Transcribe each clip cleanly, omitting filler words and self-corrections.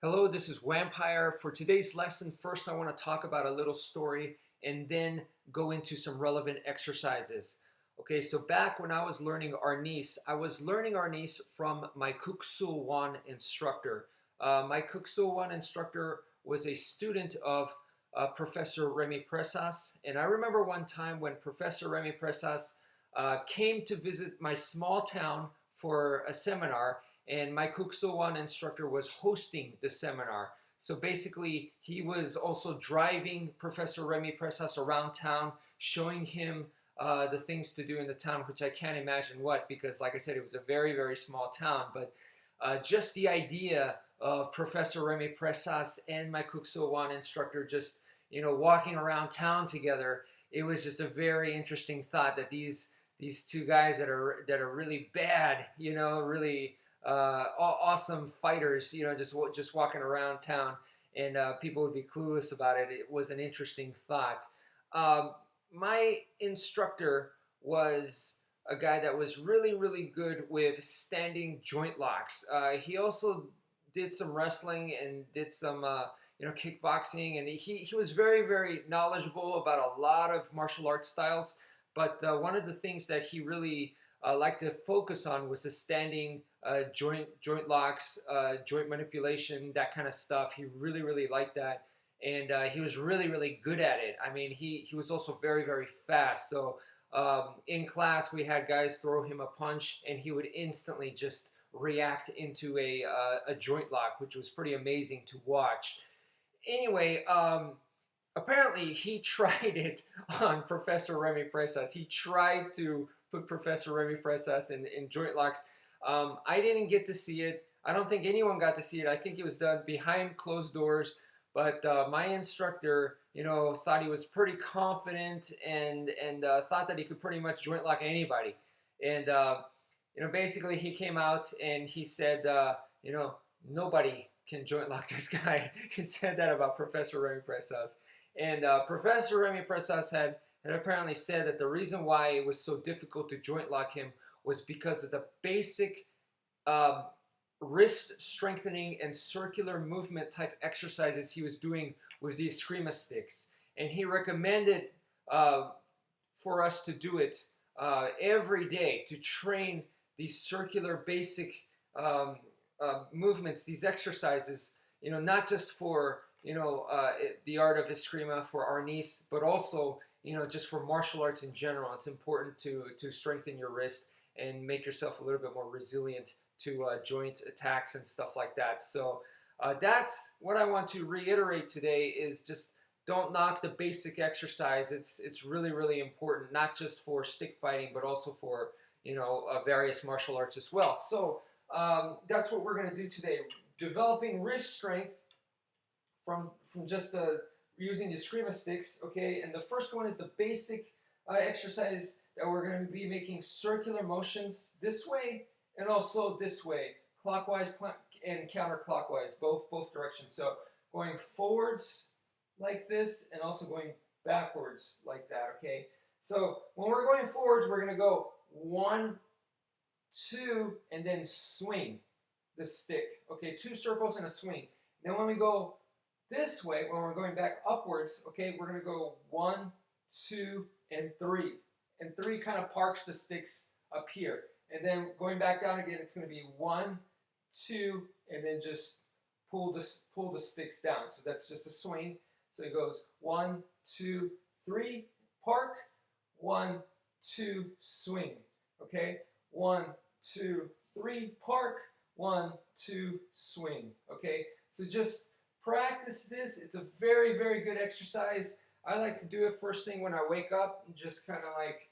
Hello, this is wmpyr. For today's lesson, first I want to talk about a little story and then go into some relevant exercises. Okay, so back when I was learning Arnis, I was learning Arnis from my Kuksul 1 instructor. My Kuksul 1 instructor was a student of Professor Remy Presas, and I remember one time when Professor Remy Presas came to visit my small town for a seminar, and my Kukso One instructor was hosting the seminar. So basically, he was also driving Professor Remy Presas around town, showing him the things to do in the town, which I can't imagine what, because like I said, it was a very, very small town. But just the idea of Professor Remy Presas and my Kukso One instructor just, walking around town together, it was just a very interesting thought that these two guys that are really bad, really awesome fighters, just walking around town, and people would be clueless about it. It was an interesting thought. My instructor was a guy that was really, really good with standing joint locks. He also did some wrestling and did some, kickboxing, and he was very, very knowledgeable about a lot of martial arts styles. But one of the things that he really liked to focus on was the standing joint locks, joint manipulation, that kind of stuff. He really, really liked that, and he was really, really good at it. I mean, he was also very, very fast. So in class, we had guys throw him a punch, and he would instantly just react into a joint lock, which was pretty amazing to watch. Anyway, apparently he tried it on Professor Remy Presas. He tried to put Professor Remy Presas in joint locks. I didn't get to see it. I don't think anyone got to see it. I think it was done behind closed doors. But my instructor, thought he was pretty confident and thought that he could pretty much joint lock anybody. And basically he came out and he said, nobody can joint lock this guy. He said that about Professor Remy Presas. And Professor Remy Presas had apparently said that the reason why it was so difficult to joint lock him was because of the basic wrist strengthening and circular movement type exercises he was doing with the Eskrima sticks. And he recommended for us to do it every day to train these circular basic movements, these exercises, not just for, the art of Eskrima for Arnis, but also, just for martial arts in general. It's important to strengthen your wrist and make yourself a little bit more resilient to joint attacks and stuff like that. So that's what I want to reiterate today is just don't knock the basic exercise. It's really, really important, not just for stick fighting, but also for, various martial arts as well. So that's what we're going to do today. Developing wrist strength from just using the Eskrima sticks, okay? And the first one is the basic exercise that we're going to be making circular motions this way and also this way, clockwise and counterclockwise, both directions. So going forwards like this and also going backwards like that, okay? So when we're going forwards, we're going to go 1, 2, and then swing the stick, okay? 2 circles and a swing. Then when we go this way, when we're going back upwards, okay, we're going to go 1, 2, and 3. And 3 kind of parks the sticks up here. And then going back down again, it's going to be 1, 2, and then just pull the sticks down. So that's just a swing. So it goes 1, 2, 3, park, 1, 2, swing. Okay, 1, 2, 3, park, 1, 2, swing. Okay, so just practice this. It's a very, very good exercise. I like to do it first thing when I wake up and just kind of like,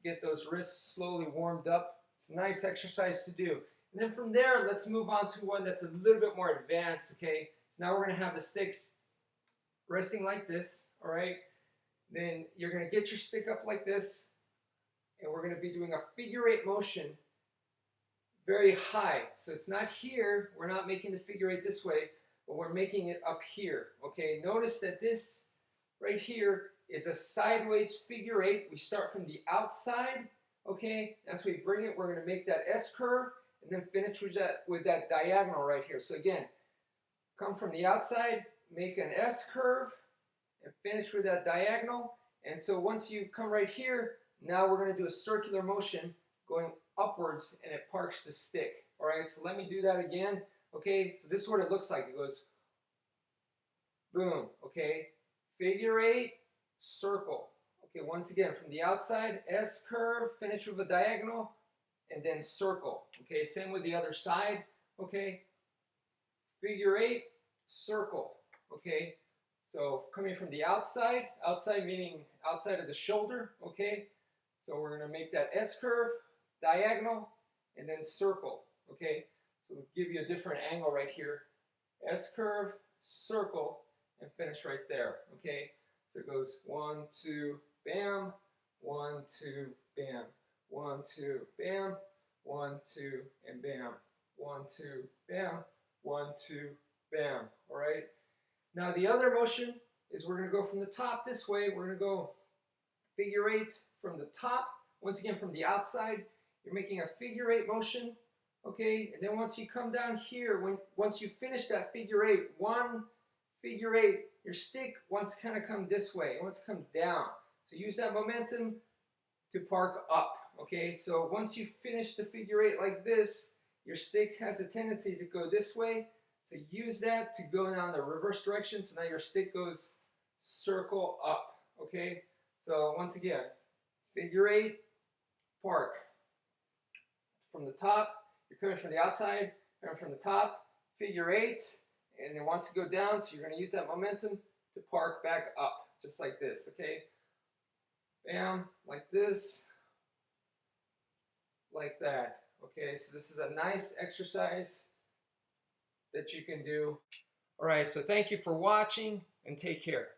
get those wrists slowly warmed up. It's a nice exercise to do. And then from there, let's move on to one that's a little bit more advanced, okay? So now we're going to have the sticks resting like this, all right? Then you're going to get your stick up like this, and we're going to be doing a figure 8 motion very high. So it's not here. We're not making the figure 8 this way, but we're making it up here, okay? Notice that this right here is a sideways figure 8. We start from the outside, okay? As we bring it, we're going to make that S curve and then finish with that diagonal right here. So again, come from the outside, make an S curve, and finish with that diagonal. And so once you come right here, now we're going to do a circular motion going upwards, and it parks the stick. All right, so let me do that again. Okay, so this is what it looks like. It goes boom, okay? Figure 8, circle. Okay, once again, from the outside, S curve, finish with a diagonal, and then circle. Okay, same with the other side. Okay, figure 8, circle. Okay, so coming from the outside, outside meaning outside of the shoulder. Okay, so we're going to make that S curve, diagonal, and then circle. Okay, so we'll give you a different angle right here. S curve, circle, and finish right there. Okay, so it goes 1, 2, bam, 1, 2, bam, 1, 2, bam, 1, 2, and bam, 1, 2, bam, 1, 2, bam. All right. Now the other motion is we're going to go from the top this way. We're going to go figure 8 from the top. Once again, from the outside, you're making a figure 8 motion. Okay, and then once you come down here, once you finish that figure 8, one figure 8, your stick wants to kind of come this way. It wants to come down. So use that momentum to park up. Okay, so once you finish the figure 8 like this, your stick has a tendency to go this way. So use that to go down the reverse direction. So now your stick goes circle up. Okay, so once again, figure 8, park. From the top, you're coming from the outside, coming from the top, figure 8, and it wants to go down, so you're going to use that momentum to park back up, just like this, okay? Bam, like this, like that. Okay, so this is a nice exercise that you can do. All right, so thank you for watching, and take care.